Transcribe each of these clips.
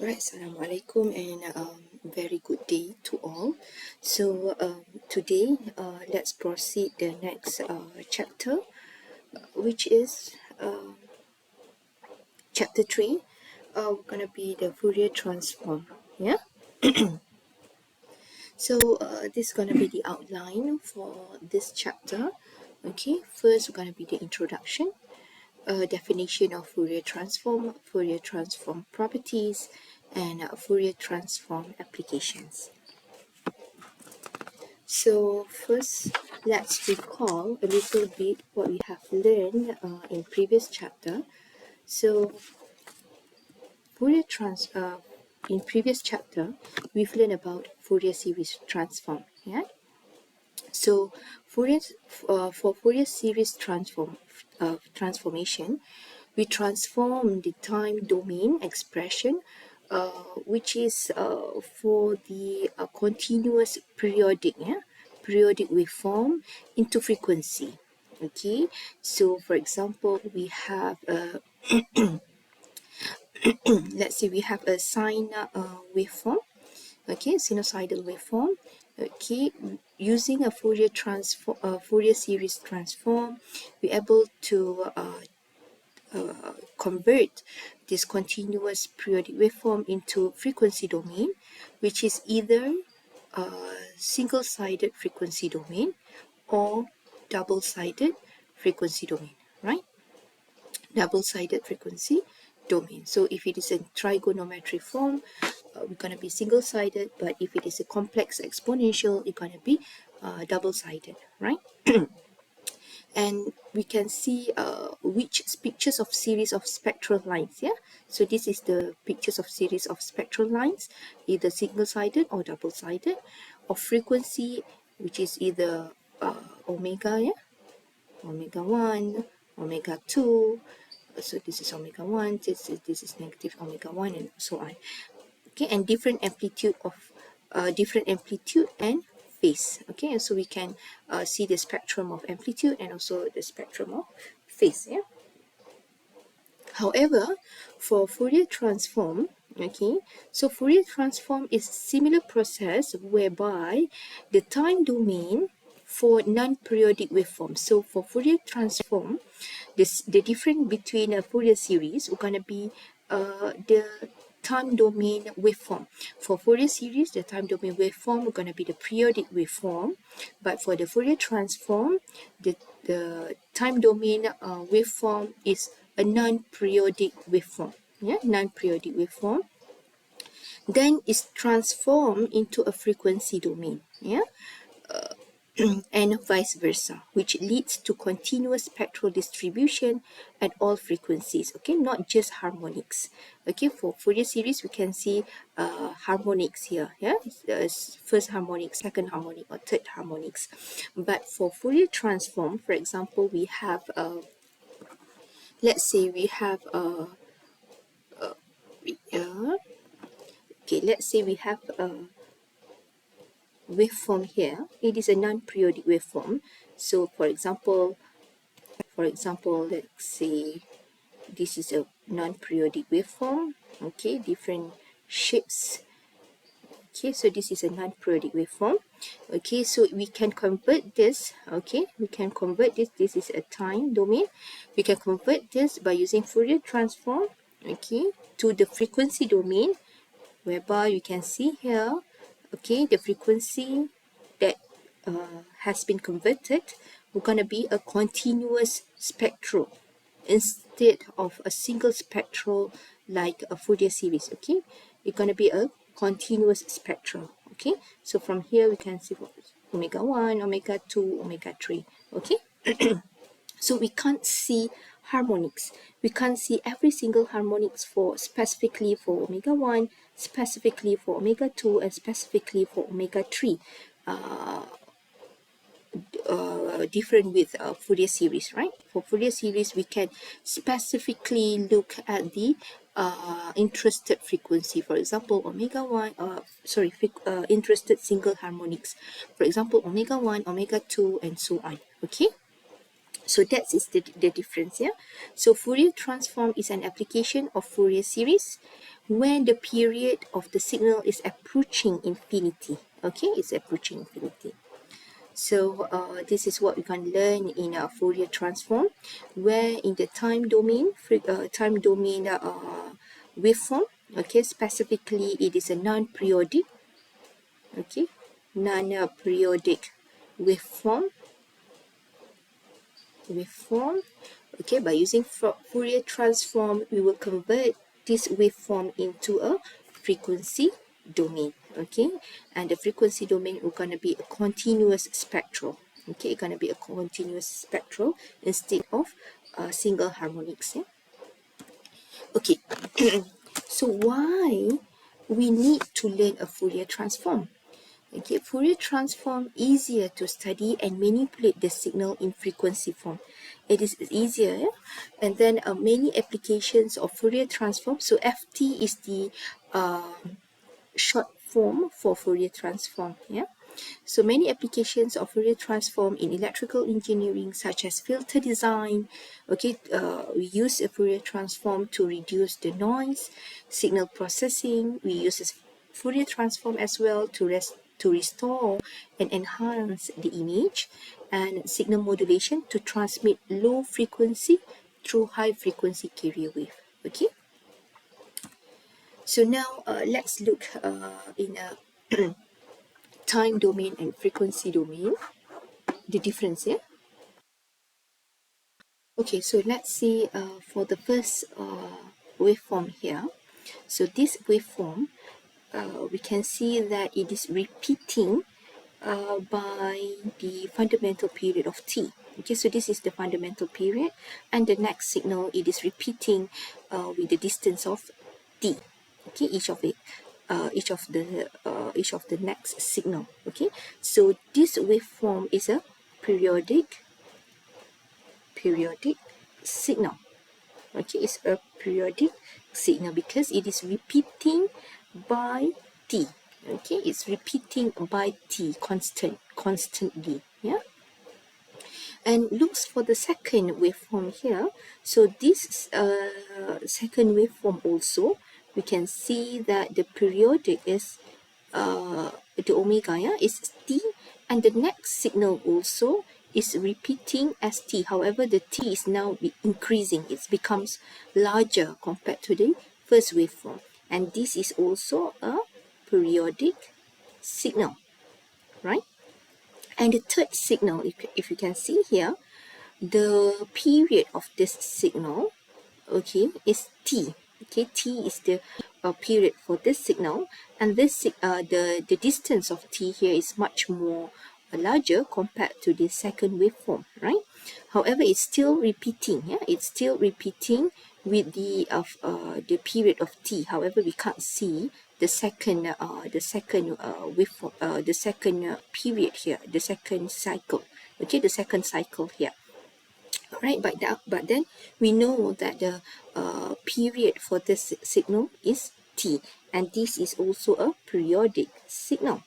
Alright, Assalamualaikum and very good day to all. So today let's proceed the next chapter, which is chapter 3. We're gonna be the Fourier transform. Yeah. So this is gonna be the outline for this chapter. Okay, first we're gonna be the introduction, definition of Fourier transform properties, and Fourier transform applications. So first, let's recall a little bit what we have learned in previous chapter. So in previous chapter, we've learned about Fourier series transform. Yeah. So for Fourier series transformation, we transform the time domain expression, which is for the continuous periodic waveform into frequency. Okay, so for example, we have let's say we have a sine waveform. Okay, sinusoidal waveform. Okay, using a Fourier series transform, we're able to convert this continuous periodic waveform into frequency domain, which is either a single-sided frequency domain or double-sided frequency domain, right? Double-sided frequency domain. So if it is a trigonometric form, we're going to be single-sided, but if it is a complex exponential, it's going to be double-sided, right? And we can see which pictures of series of spectral lines. Yeah, so this is the pictures of series of spectral lines, either single-sided or double-sided, of frequency, which is either omega, yeah, omega 1, omega 2. So this is omega 1, this is negative omega 1, and so on. Okay, and different amplitude and phase. Okay, and so we can see the spectrum of amplitude and also the spectrum of phase. Yeah. However, for Fourier transform, okay, so Fourier transform is a similar process whereby the time domain for non-periodic waveforms. So for Fourier transform, the difference between a Fourier series are going to be the time domain waveform. For Fourier series, the time domain waveform are going to be the periodic waveform, but for the Fourier transform, the time domain waveform is a non-periodic waveform. Yeah, non-periodic waveform. Then is transformed into a frequency domain. Yeah. And vice versa, which leads to continuous spectral distribution at all frequencies. Okay, not just harmonics. Okay, for Fourier series, we can see harmonics here. Yeah, first harmonic, second harmonic, or third harmonics. But for Fourier transform, for example, we have let's say we have okay, let's say we have a waveform here. It is a non-periodic waveform. So for example, let's say this is a non-periodic waveform. Okay, different shapes. Okay, so this is a non-periodic waveform. Okay, so we can convert this. Okay, we can convert this. This is a time domain. We can convert this by using Fourier transform. Okay, to the frequency domain, whereby you can see here. Okay, the frequency that has been converted, we're going to be a continuous spectral instead of a single spectral like a Fourier series. Okay, it's going to be a continuous spectral. Okay, so from here we can see omega 1, omega 2, omega 3. Okay. So we can't see harmonics. We can't see every single harmonics for specifically for omega 1, specifically for omega 2, and specifically for omega 3. Different with Fourier series, right? For Fourier series, we can specifically look at the interested frequency. For example, omega 1, interested single harmonics. For example, omega 1, omega 2, and so on. Okay. So that is the difference. Yeah. So Fourier transform is an application of Fourier series, when the period of the signal is approaching infinity. Okay, it's approaching infinity. So this is what we can learn in a Fourier transform, where in the time domain, waveform, okay, specifically it is a non-periodic, okay, non-periodic waveform, okay. By using Fourier transform, we will convert this waveform into a frequency domain, okay, and the frequency domain is going to be a continuous spectral, okay, it's going to be a continuous spectral instead of single harmonics, yeah? Okay. So why we need to learn a Fourier transform? Okay, Fourier transform easier to study and manipulate the signal in frequency form. It is easier, yeah? And then many applications of Fourier transform. So FT is the short form for Fourier transform. Yeah. So many applications of Fourier transform in electrical engineering, such as filter design. Okay, we use a Fourier transform to reduce the noise. Signal processing, we use a Fourier transform as well to restore and enhance the image, and signal modulation to transmit low frequency through high frequency carrier wave. Okay. So now let's look in a time domain and frequency domain, the difference here. Okay, so let's see for the first waveform here. So this waveform, we can see that it is repeating by the fundamental period of t. Okay, so this is the fundamental period, and the next signal it is repeating with the distance of t. Okay, each of the next signal. Okay, so this waveform is a periodic signal. Okay, it's a periodic signal because it is repeating by t. Okay, it's repeating by t constantly. Yeah, and looks for the second waveform here. So this second waveform also, we can see that the periodic is the omega, yeah, is t, and the next signal also is repeating as t. However, the t is now increasing. It becomes larger compared to the first waveform, and this is also a periodic signal, right? And the third signal, if you can see here, the period of this signal, okay, is t. Okay, t is the period for this signal, and the distance of t here is much more larger compared to the second waveform, right? However, it's still repeating. Yeah, it's still repeating with the period of t. However, we can't see the second waveform, the second period here, the second cycle. Okay, the second cycle here. Right, but then we know that the period for this signal is t, and this is also a periodic signal.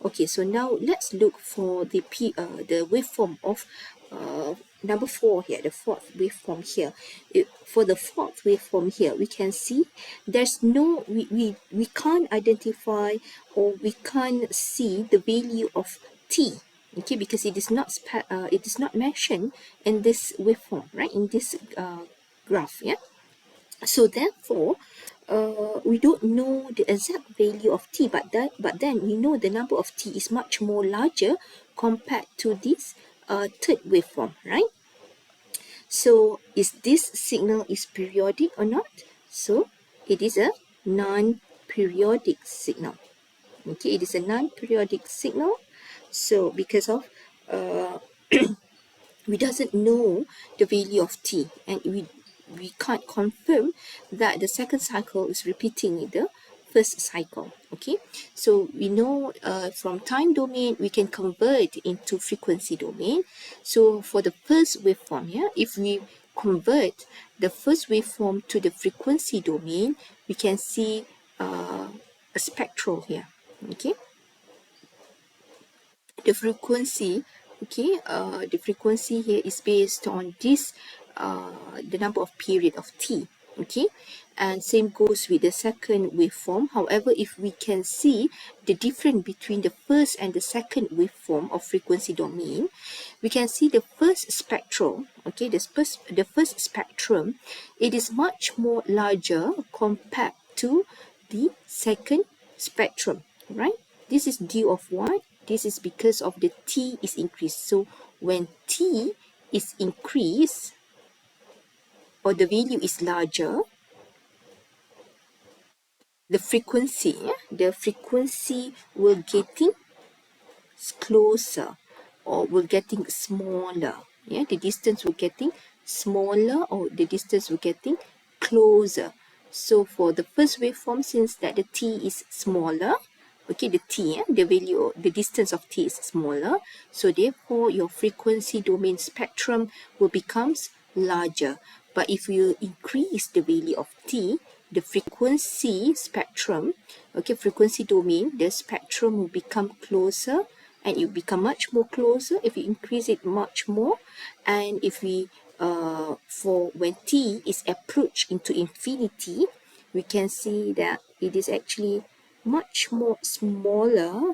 Okay, so now let's look for the waveform of number 4 here, the fourth waveform here. For the fourth waveform here, we can see there's no, we can't identify, or we can't see the value of t. Okay, because it is not mentioned in this waveform, right? In this graph, yeah. So therefore, we don't know the exact value of t, but then we know the number of t is much more larger compared to this third waveform, right? So is this signal is periodic or not? So it is a non-periodic signal. Okay, it is a non-periodic signal. So because of we doesn't know the value of t, and we can't confirm that the second cycle is repeating the first cycle. Okay, so we know from time domain we can convert into frequency domain. So for the first waveform here, if we convert the first waveform to the frequency domain, we can see a spectral here. Okay, the frequency, okay, the frequency here is based on this the number of period of t. Okay, and same goes with the second waveform. However, if we can see the difference between the first and the second waveform of frequency domain, we can see the first spectrum, okay, the first spectrum, it is much more larger compared to the second spectrum, right? This is due of what? This is because of the T is increased. So when T is increased, or the value is larger, the frequency will getting closer, or will getting smaller. Yeah, the distance will getting smaller, or the distance will getting closer. So for the first waveform, since that the T is smaller, okay, the T, the value, the distance of T is smaller, so therefore your frequency domain spectrum will becomes larger. But if you increase the value of T, the frequency spectrum, okay, frequency domain, the spectrum will become closer, and it will become much more closer if we increase it much more. And if we for when T is approached into infinity, we can see that it is actually much more smaller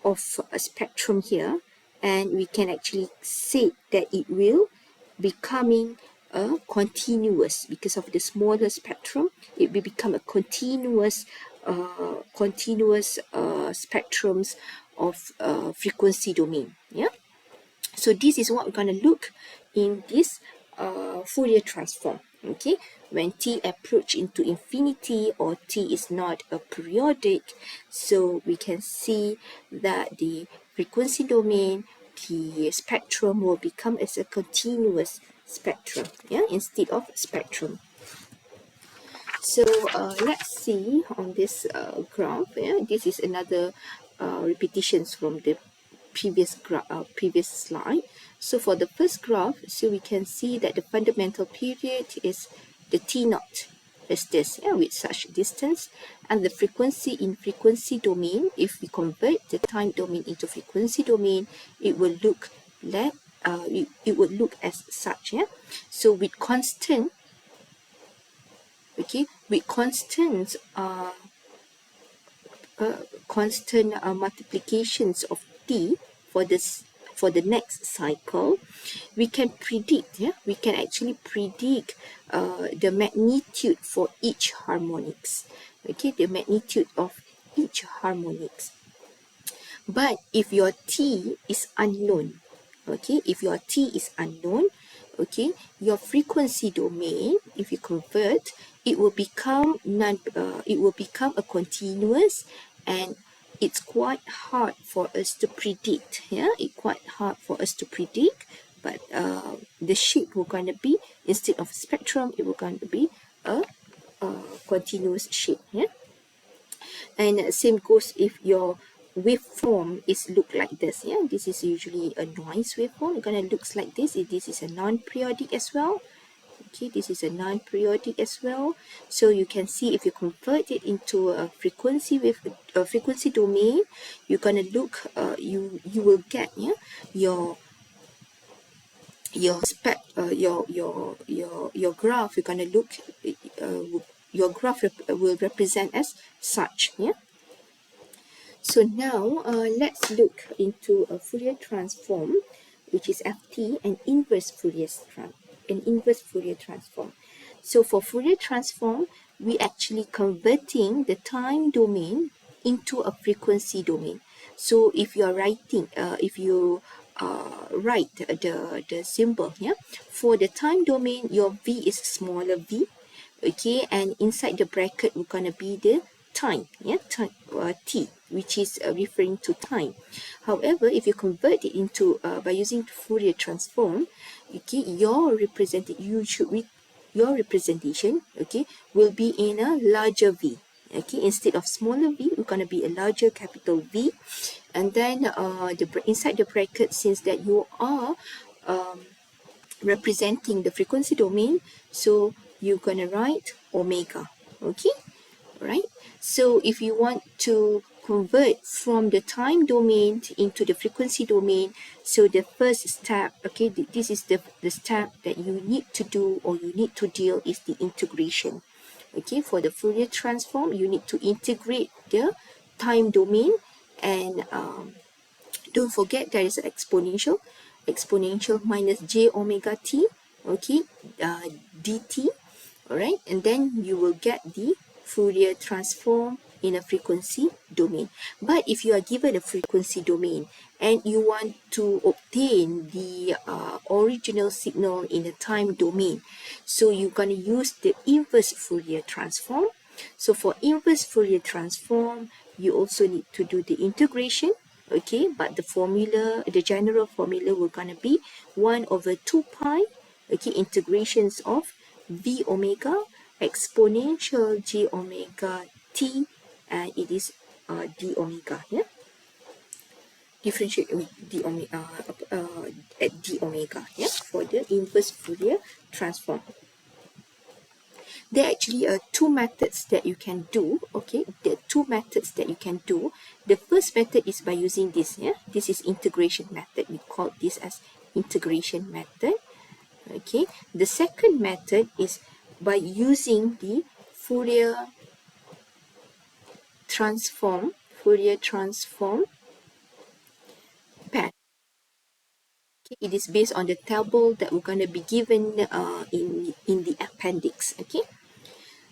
of a spectrum here, and we can actually say that it will becoming a continuous, because of the smaller spectrum, it will become a continuous spectrums of frequency domain. Yeah, so this is what we're going to look in this Fourier transform. Okay, when T approach into infinity, or T is not a periodic, so we can see that the frequency domain, the spectrum will become as a continuous spectrum, yeah, instead of spectrum. So let's see on this graph. Yeah, this is another repetitions from the previous slide. So for the first graph, so we can see that the fundamental period is the T naught, is this, yeah, with such distance, and the frequency in frequency domain. If we convert the time domain into frequency domain, it will look like it would look as such. Yeah, so with constant, okay, with constant multiplications of T for this, for the next cycle, we can predict, yeah, we can actually predict the magnitude for each harmonics, okay, the magnitude of each harmonics. But if your T is unknown, okay, if your T is unknown, okay, your frequency domain, if you convert, it will become it will become a continuous, and it's quite hard for us to predict. Yeah, it's quite hard for us to predict. But the shape will going to be, instead of spectrum, it will going to be a continuous shape. Yeah, and same goes if your waveform is look like this. Yeah, this is usually a noise waveform. It's gonna looks like this. If this is a non-periodic as well, okay, this is a non-periodic as well. So you can see if you convert it into a frequency with a frequency domain, you're gonna look you will get, yeah, your spec your graph. You're gonna look your graph will represent as such. Yeah. So now let's look into a Fourier transform, which is FT, and inverse Fourier transform. So for Fourier transform, we actually converting the time domain into a frequency domain. So if you are writing, if you write the symbol, yeah, for the time domain, your V is smaller v, okay, and inside the bracket we're gonna be the time, yeah, time T, which is referring to time. However, if you convert it into by using Fourier transform, okay, your representation, okay, will be in a larger V. Okay, instead of smaller v, we're going to be a larger capital V, and then inside the bracket, since that you are representing the frequency domain, so you're going to write omega. Okay, right? So if you want to convert from the time domain into the frequency domain. So the first step, okay, this is the step that you need to do or you need to deal is the integration. Okay, for the Fourier transform, you need to integrate the time domain, and don't forget there is an exponential minus j omega t, okay, dt, all right, and then you will get the Fourier transform in a frequency domain. But if you are given a frequency domain and you want to obtain the original signal in a time domain, so you're going to use the inverse Fourier transform. So for inverse Fourier transform, you also need to do the integration, okay, but the formula, the general formula, we're going to be 1 over 2 pi, okay, integrations of v omega exponential j omega t, and it is d omega, yeah, differentiate with d omega at d omega, yeah, for the inverse Fourier transform. There are actually two methods that you can do, okay, the two methods that you can do. The first method is by using this, yeah, this is integration method, we call this as integration method. Okay, the second method is by using the Fourier transform path. Okay, it is based on the table that we're going to be given in the appendix. Okay,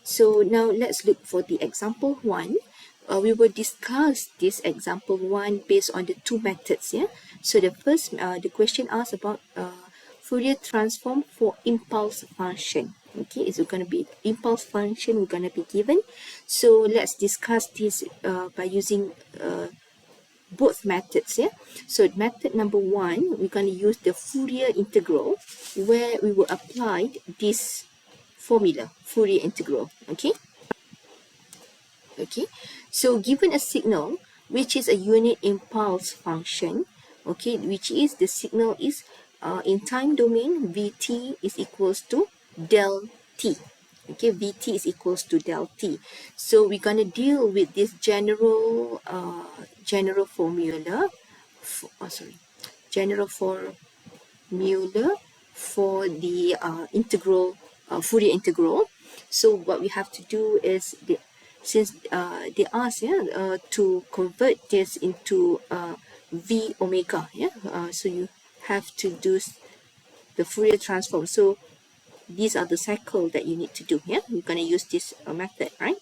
so now let's look for the example 1. We will discuss this example 1 based on the two methods. Yeah, so the first the question asks about Fourier transform for impulse function. Okay, it's going to be impulse function we're going to be given. So let's discuss this by using both methods. Yeah, so method number 1, we're going to use the Fourier integral, where we will apply this formula, Fourier integral. Okay, so given a signal which is a unit impulse function, okay, which is the signal is in time domain, vt is equals to del t. Okay, vt is equals to del t. So we're going to deal with this general formula general formula for the Fourier integral. So what we have to do is, since they ask, yeah, to convert this into v omega, yeah, so you have to do the Fourier transform. So these are the cycle that you need to do. Yeah, we're going to use this method, right?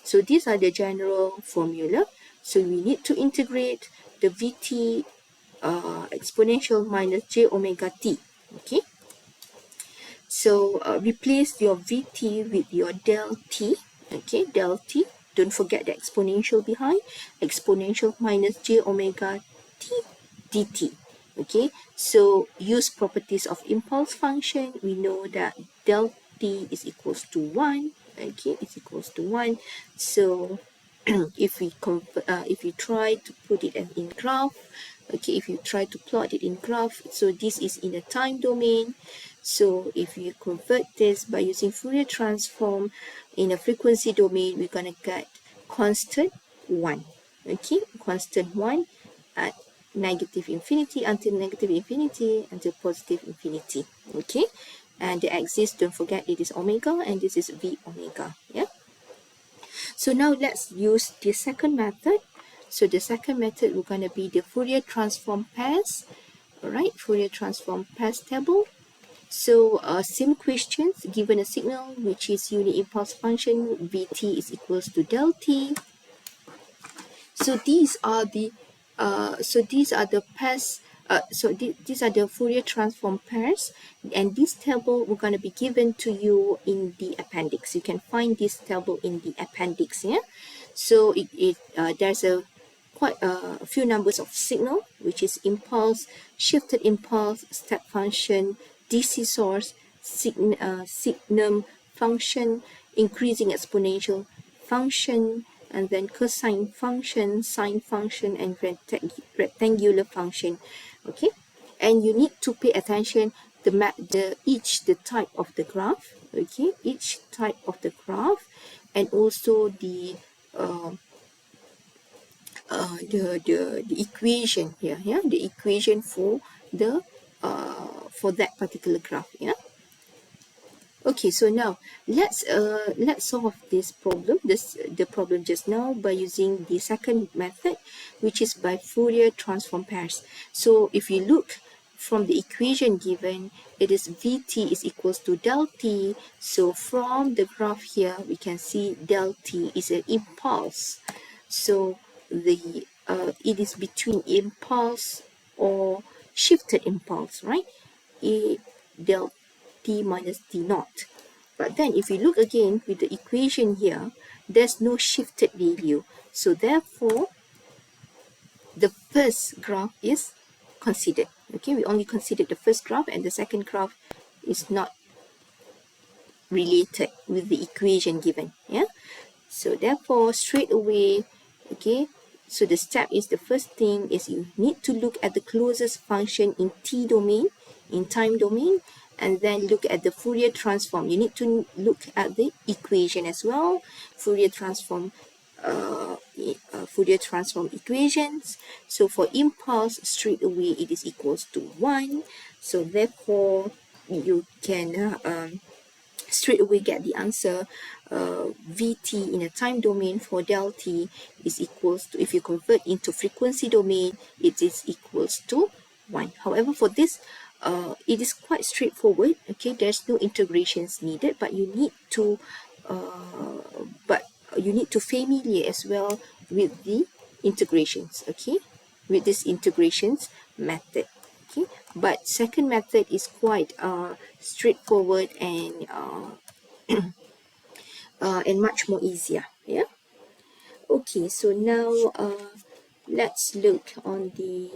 So these are the general formula. So we need to integrate the vt exponential minus j omega t. Okay, so replace your vt with your del t. Okay, del t, don't forget the exponential behind, exponential minus j omega t dt. Okay, so use properties of impulse function. We know that del t is equals to 1. Okay, it's equals to 1. So if we try to put it in graph, okay, if you try to plot it in graph, so this is in a time domain. So if you convert this by using Fourier transform in a frequency domain, we're going to get constant 1. Okay, constant 1 at negative infinity until negative infinity until positive infinity. Okay, and the axis, don't forget, it is omega, and this is v omega. Yeah. So now let's use the second method. So the second method, we're going to be the Fourier transform pairs. All right, Fourier transform pairs table. So same questions, given a signal which is unit impulse function, vt is equals to del t. So these are the pairs. These are the Fourier transform pairs, and this table we're going to be given to you in the appendix. You can find this table in the appendix. Yeah, so there's quite a few numbers of signal, which is impulse, shifted impulse, step function, DC source, signum function, increasing exponential function, and then cosine function, sine function, and rectangular function. Okay, and you need to pay attention the type of the graph. Okay, each type of the graph, and also the the equation here, yeah, the equation for the for that particular graph, yeah. Okay, so now let's solve this problem, the problem just now, by using the second method, which is by Fourier transform pairs. So if you look from the equation given, it is Vt is equals to del t. So from the graph here, we can see del t is an impulse. So the it is between impulse or shifted impulse, right? A del t minus t naught. But then if you look again with the equation here, there's no shifted value. So therefore, the first graph is considered. Okay, we only considered the first graph, and the second graph is not related with the equation given. Yeah. So therefore, straight away, okay, so the step is, the first thing is you need to look at the closest function in t domain, in time domain, and then look at the Fourier transform. You need to look at the equation as well, Fourier transform, Fourier transform equations. So for impulse, straight away it is equals to 1. So therefore, you can straight away get the answer. Vt in a time domain for del t is equals to, if you convert into frequency domain, it is equals to 1. However, for this, it is quite straightforward. Okay, there's no integrations needed, but you need to familiar as well with the integrations. Okay, with this integrations method. Okay, but second method is quite straightforward and much more easier. Yeah. Okay, so now let's look on the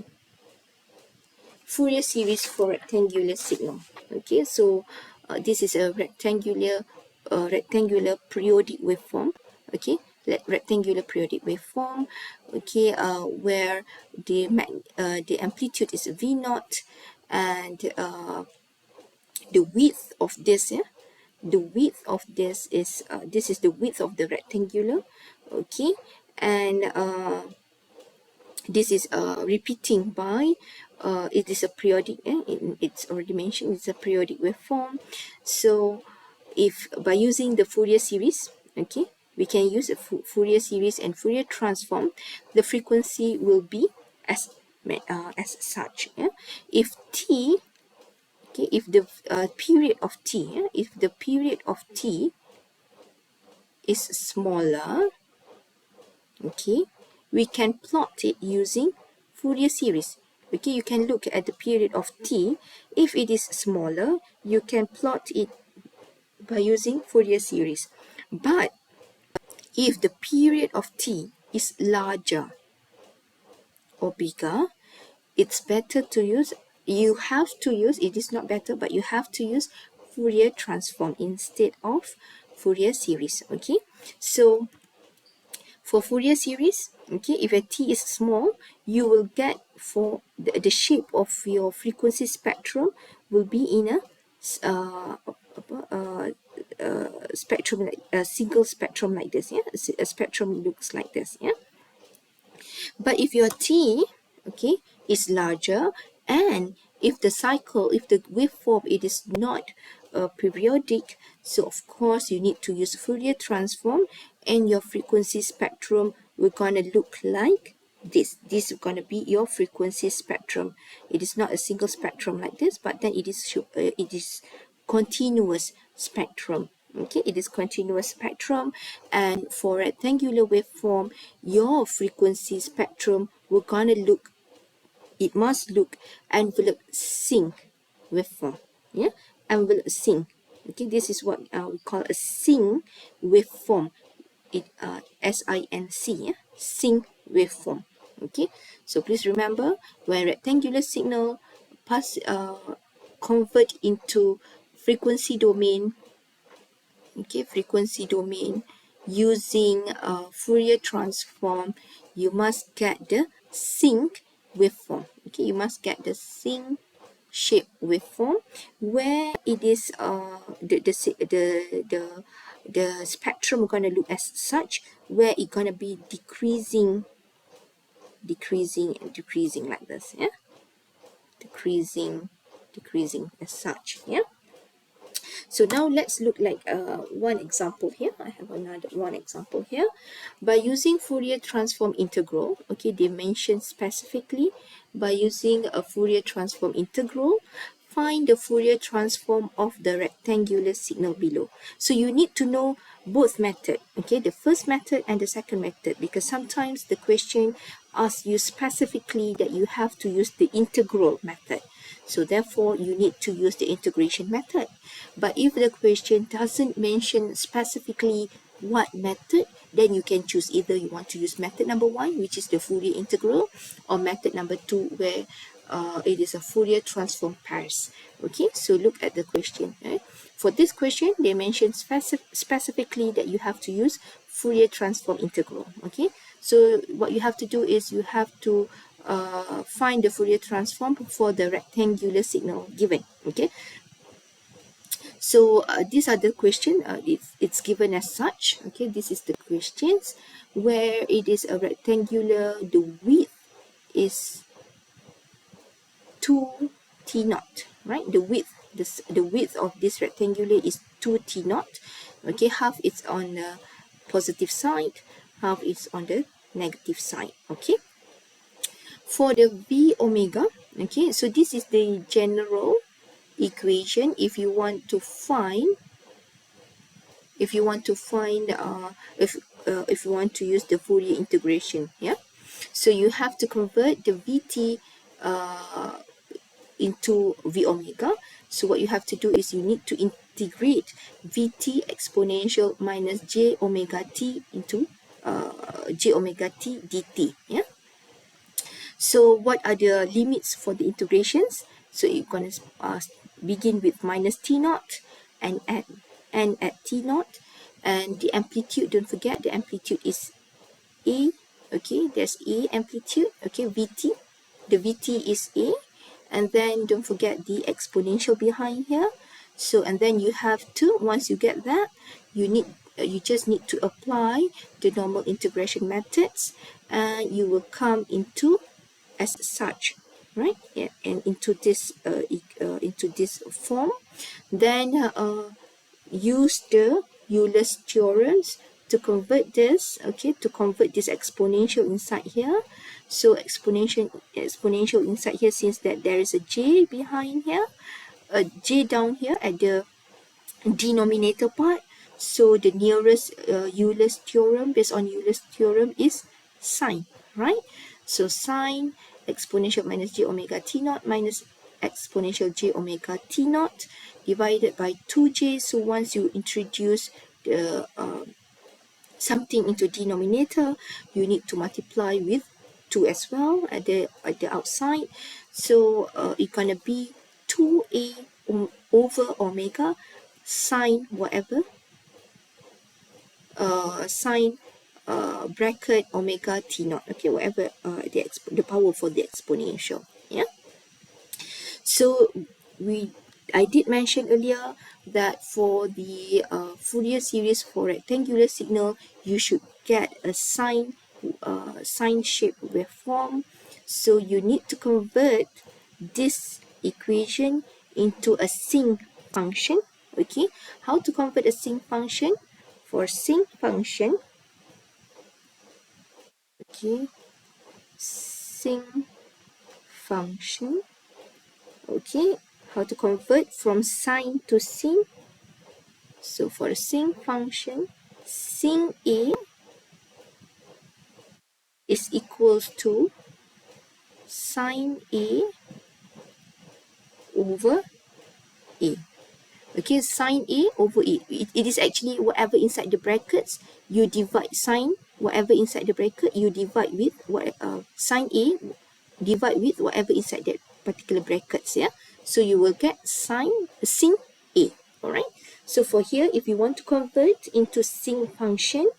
Fourier series for rectangular signal. Okay, so this is a rectangular periodic waveform. Okay, rectangular periodic waveform. Okay, where the amplitude is V naught, and the width of this, yeah, the width of this is the width of the rectangular. Okay, and this is repeating by it is a periodic, it's already mentioned, it's a periodic waveform. So if by using the Fourier series, okay, we can use a Fourier series and Fourier transform, the frequency will be as such. Yeah? If t, okay, if the period of t, yeah, if the period of t is smaller, okay, we can plot it using Fourier series. Okay, you can look at the period of t. If it is smaller, you can plot it by using Fourier series. But if the period of t is larger or bigger, it's better to use, you have to use, it is not better, but you have to use Fourier transform instead of Fourier series. Okay, so for Fourier series, okay, if a t is small, you will get, for the shape of your frequency spectrum will be in a spectrum, like a single spectrum like this. Yeah, a spectrum looks like this. Yeah, but if your t, okay, is larger, and if the cycle, if the waveform, it is not periodic, so of course you need to use Fourier transform, and your frequency spectrum will gonna look like this. This is gonna be your frequency spectrum. It is not a single spectrum like this, but then it is continuous spectrum. Okay, it is continuous spectrum, and for rectangular waveform, your frequency spectrum will gonna look, it must look envelope sync waveform. Yeah, envelope sync. Okay, this is what we call a sync waveform. It SINC, yeah? Sync waveform. Okay, so please remember, when rectangular signal convert into frequency domain, okay, frequency domain, using Fourier transform, you must get the sync waveform. Okay, you must get the sync shape waveform, where it is the spectrum gonna look as such, where it gonna be decreasing decreasing and decreasing like this, yeah, decreasing as such, yeah. So now let's look like one example here. I have another one example here. By using Fourier transform integral, okay, they mention specifically by using a Fourier transform integral, find the Fourier transform of the rectangular signal below. So you need to know both method, okay, the first method and the second method, because sometimes the question asks you specifically that you have to use the integral method. So therefore, you need to use the integration method. But if the question doesn't mention specifically what method, then you can choose either you want to use method number 1, which is the Fourier integral, or method number 2, where it is a Fourier transform pairs. Okay, so look at the question. Right? For this question, they mention specifically that you have to use Fourier transform integral. Okay, so what you have to do is you have to find the Fourier transform for the rectangular signal given. Okay, so these are the question. It's given as such. Okay, this is the questions where it is a rectangular. The width is 2t naught, right? The width of this rectangular is 2t naught. Okay, half is on the positive side, half is on the negative side. Okay, for the v omega, okay, so this is the general equation if you want to find if you want to use the Fourier integration, yeah. So you have to convert the vt into v omega. So what you have to do is you need to integrate vt exponential minus j omega t into j omega t dt, yeah. So what are the limits for the integrations? So you're going to begin with minus t naught and at t naught, and the amplitude, don't forget the amplitude is a. Okay, there's a amplitude. Okay, vt, the vt is a, and then don't forget the exponential behind here. So and then you have to, once you get that, you just need to apply the normal integration methods, and you will come into as such, right? Yeah, and into this form. Then use the Euler's theorems to convert this, okay, to convert this exponential inside here. So exponential inside here, since that there is a j behind here, a j down here at the denominator part. So the nearest Euler's theorem, based on Euler's theorem, is sine, right? So sine exponential minus j omega t naught minus exponential j omega t naught divided by 2j. So once you introduce the something into denominator, you need to multiply with 2 as well at the outside. So it's gonna be 2a over omega sine whatever sine bracket omega t naught. Okay, whatever the power for the exponential. Yeah. So I did mention earlier that for the Fourier series for rectangular signal, you should get a sine shape waveform. So you need to convert this equation into a sinc function. Okay, how to convert a sinc function? For sinc function, okay, sinc function, okay, how to convert from sine to sin. So for the sinc function, sin A is equals to sine A over A. Okay, sine A over A. It is actually whatever inside the brackets, you divide sine, whatever inside the bracket, you divide with what sine A, divide with whatever inside that particular brackets, yeah. So you will get sin A, all right. So for here, if you want to convert into sinc function,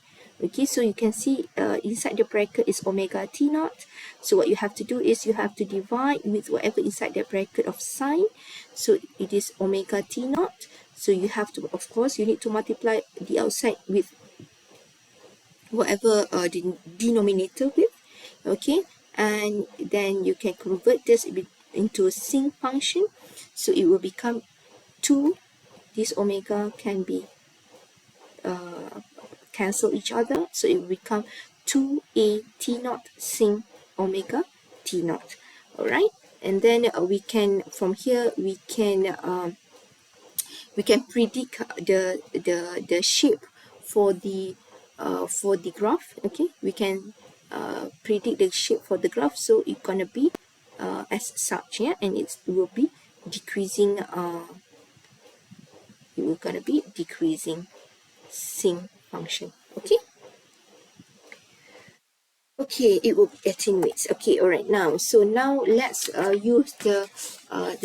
okay, so you can see inside the bracket is omega t naught. So what you have to do is you have to divide with whatever inside the bracket of sine. So it is omega t naught. So you have to, of course, you need to multiply the outside with whatever the denominator with. Okay, and then you can convert this into a sinc function. So it will become 2, this omega can be cancel each other, so it will become 2a t naught sin omega t naught. All right, and then we can, from here we can predict the shape for the graph. Okay, we can predict the shape for the graph, so it's gonna be as such, yeah, and it will be decreasing. It will gonna be decreasing sin function. Okay. Okay, it will attenuate. Okay, all right. Now let's use the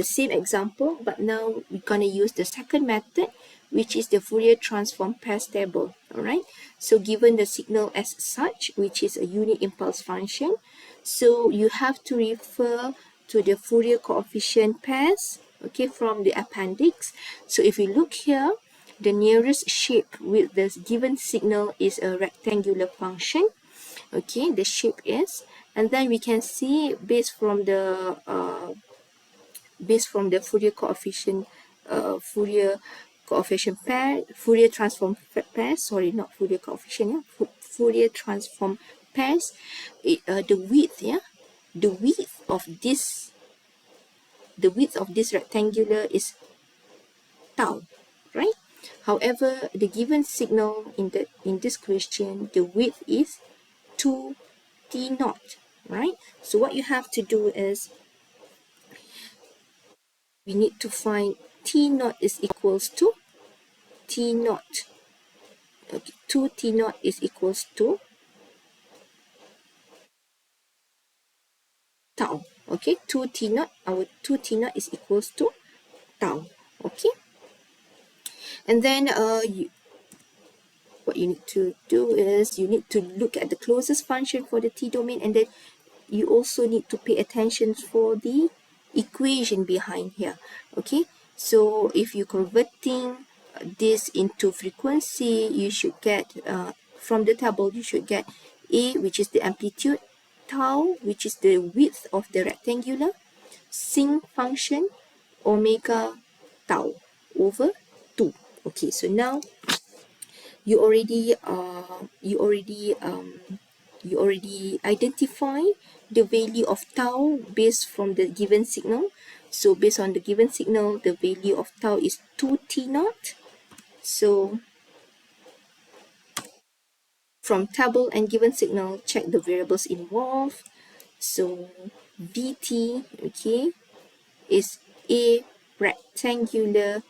same example, but now we're gonna use the second method, which is the Fourier transform pairs table. All right. So given the signal as such, which is a unit impulse function, so you have to refer to the Fourier coefficient pairs. Okay, from the appendix. So if you look here, the nearest shape with the given signal is a rectangular function. Okay, the shape is, and then we can see based from the Fourier coefficient pair, Fourier transform pairs, sorry, not Fourier coefficient, yeah, Fourier transform pairs, the width, yeah, the width of this rectangular is tau, right? However, the given signal in this question, the width is 2 t naught, right? So what you have to do is we need to find t naught is equals to t naught. Okay, 2 t naught is equals to tau. Okay, 2 t naught, our 2 t naught is equals to tau. Okay, and then what you need to do is you need to look at the closest function for the t domain, and then you also need to pay attention for the equation behind here. Okay, so if you're converting this into frequency, you should get from the table you should get a, which is the amplitude, tau, which is the width of the rectangular, sin function, omega tau over 2. Okay, so now you already identify the value of tau based from the given signal. So based on the given signal, the value of tau is 2 t naught. So from table and given signal, check the variables involved. So vt, okay, is a rectangular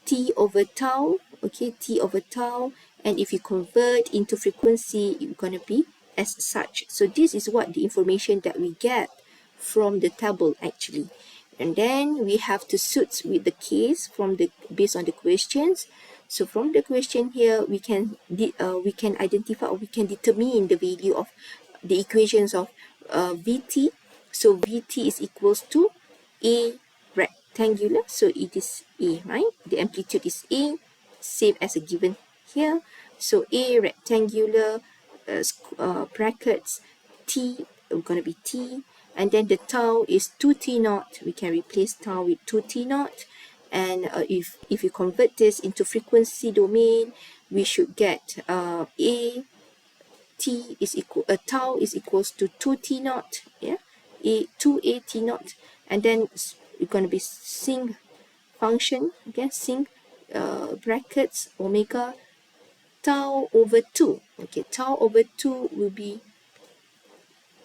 t over tau, okay, t over tau, and if you convert into frequency, it's going to be as such. So this is what the information that we get from the table actually, and then we have to suit with the case from the based on the questions. So from the question here, we can identify, or we can determine the value of the equations of vt. So vt is equals to a rectangular, so it is a, right? The amplitude is a, same as a given here. So a rectangular brackets t, gonna be t, and then the tau is 2 t naught. We can replace tau with 2 t naught, and if you convert this into frequency domain, we should get a t is equal, tau is equals to 2 t naught, yeah, a 2a t naught, and then it's going to be sin function, okay, sin brackets omega tau over 2. Okay, tau over 2 will be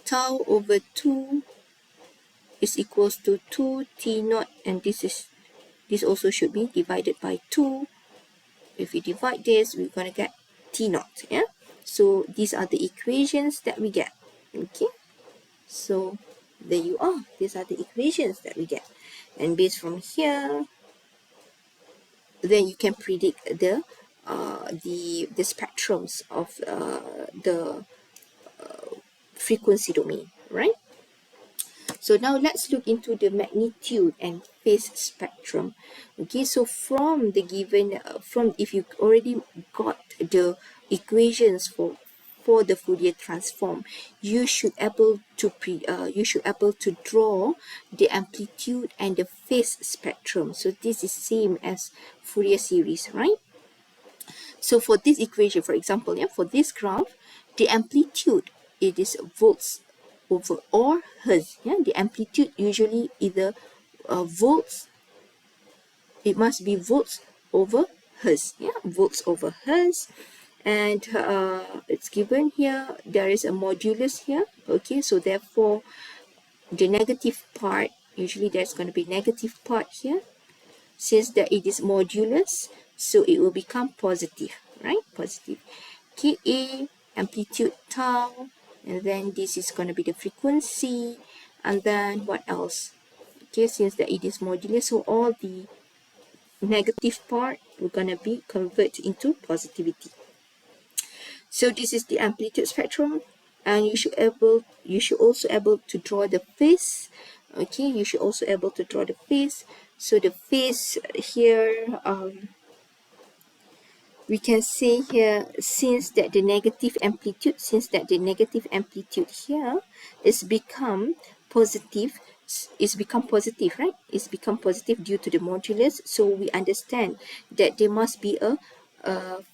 tau over 2 is equals to 2 t naught, and this also should be divided by 2. If we divide this, we're going to get t naught, yeah. So these are the equations that we get. Okay, so there you are. These are the equations that we get, and based from here, then you can predict the spectrums of the frequency domain, right? So now let's look into the magnitude and phase spectrum. Okay, so from the given, from if you already got the equations for the Fourier transform, you should able to draw the amplitude and the phase spectrum. So this is same as Fourier series, right? So for this equation, for example, yeah, for this graph, the amplitude, it is volts over or hertz. Yeah, the amplitude usually either volts, it must be volts over hertz. Yeah, volts over hertz. And it's given here, there is a modulus here. Okay, so therefore the negative part, usually there's going to be negative part here. Since that it is modulus, so it will become positive, right? Positive. Ka, amplitude tau, and then this is going to be the frequency, and then what else? Okay, since that it is modulus, so all the negative part will going to be converted into positivity. So this is the amplitude spectrum, and you should also able to draw the phase. Okay, you should also able to draw the phase. So the phase here, we can say here, since that the negative amplitude here is become positive, right? It's become positive due to the modulus. So we understand that there must be a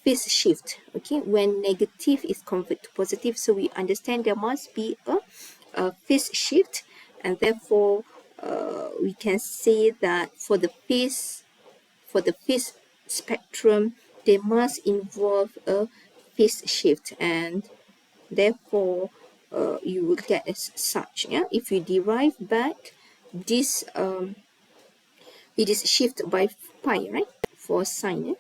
phase shift. Okay, when negative is converted to positive, so we understand there must be a phase shift, and therefore we can say that for the phase spectrum, they must involve a phase shift, and therefore you will get as such. Yeah, if you derive back this, it is shift by pi, right? For sine. Yeah?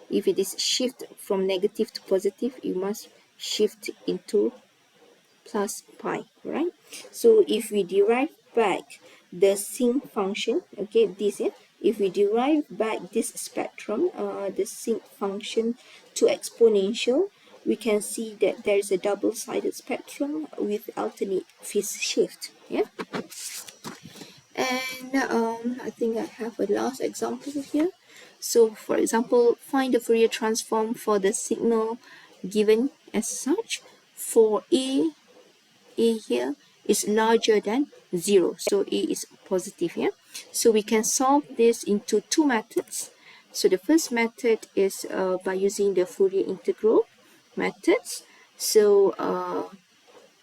If it is shift from negative to positive, you must shift into plus pi, right? So if we derive back the sinc function, okay, this, yeah, if we derive back this spectrum, the sinc function to exponential, we can see that there is a double-sided spectrum with alternate phase shift. Yeah, and I think I have a last example here. So for example, find the Fourier transform for the signal given as such. For a here is larger than 0, so a is positive here. So we can solve this into two methods. So the first method is by using the Fourier integral methods. So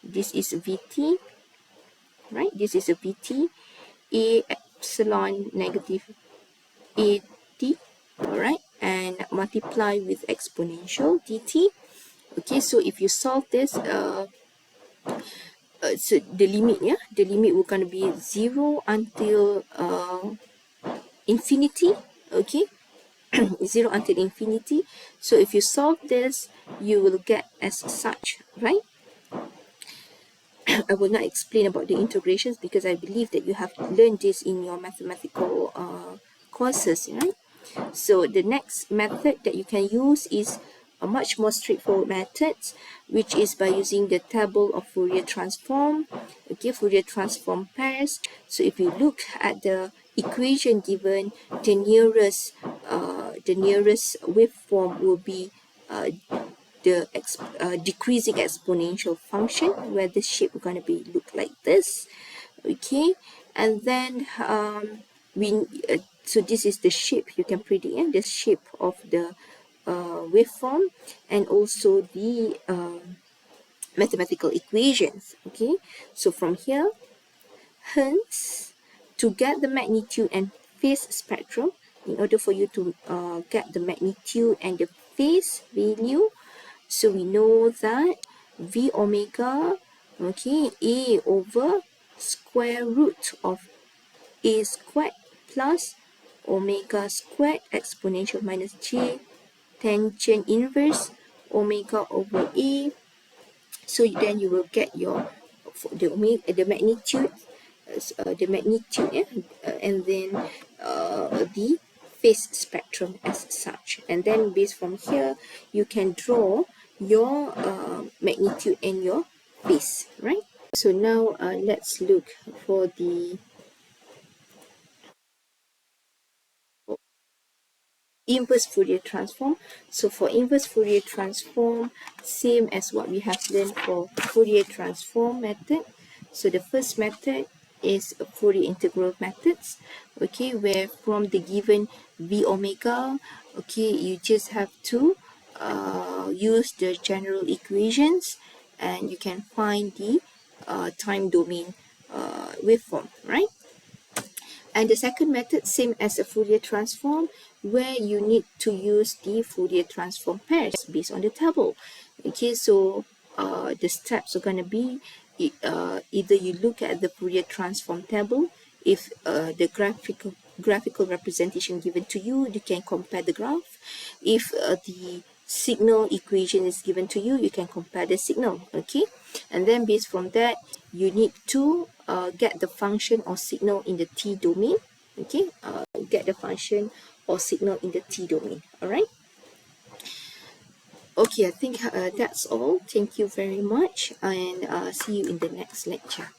this is vt, right? This is a vt, a epsilon negative a t, all right, and multiply with exponential dt. Okay, so if you solve this, so the limit, yeah, the limit will gonna be 0 until infinity. Okay, 0 until infinity. So if you solve this, you will get as such, right? I will not explain about the integrations because I believe that you have learned this in your mathematical courses, right? So the next method that you can use is a much more straightforward method, which is by using the table of Fourier transform. Okay, Fourier transform pairs. So if you look at the equation given, the nearest waveform will be the decreasing exponential function, where the shape is going to be look like this. Okay, and then so this is the shape you can predict, the shape of the waveform, and also the mathematical equations. Okay, so from here, hence, to get the magnitude and phase spectrum, in order for you to get the magnitude and the phase value, so we know that v omega, okay, a over square root of a squared plus omega squared exponential minus j tangent inverse omega over a. So then you will get your the magnitude, yeah, and then the phase spectrum as such. And then based from here, you can draw your magnitude and your phase, right? So now let's look for the, inverse Fourier transform. So for inverse Fourier transform, same as what we have learned for Fourier transform method. So the first method is a Fourier integral methods, okay, where from the given v omega, okay, you just have to use the general equations and you can find the time domain waveform, right? And the second method, same as a Fourier transform, where you need to use the Fourier transform pairs based on the table. Okay, so the steps are going to be either you look at the Fourier transform table. If the graphical representation given to you, you can compare the graph. If the signal equation is given to you, you can compare the signal. Okay, and then based from that, you need to get the function or signal in the t domain. Okay, get the function or signal in the t domain. All right. Okay, I think that's all. Thank you very much, and see you in the next lecture.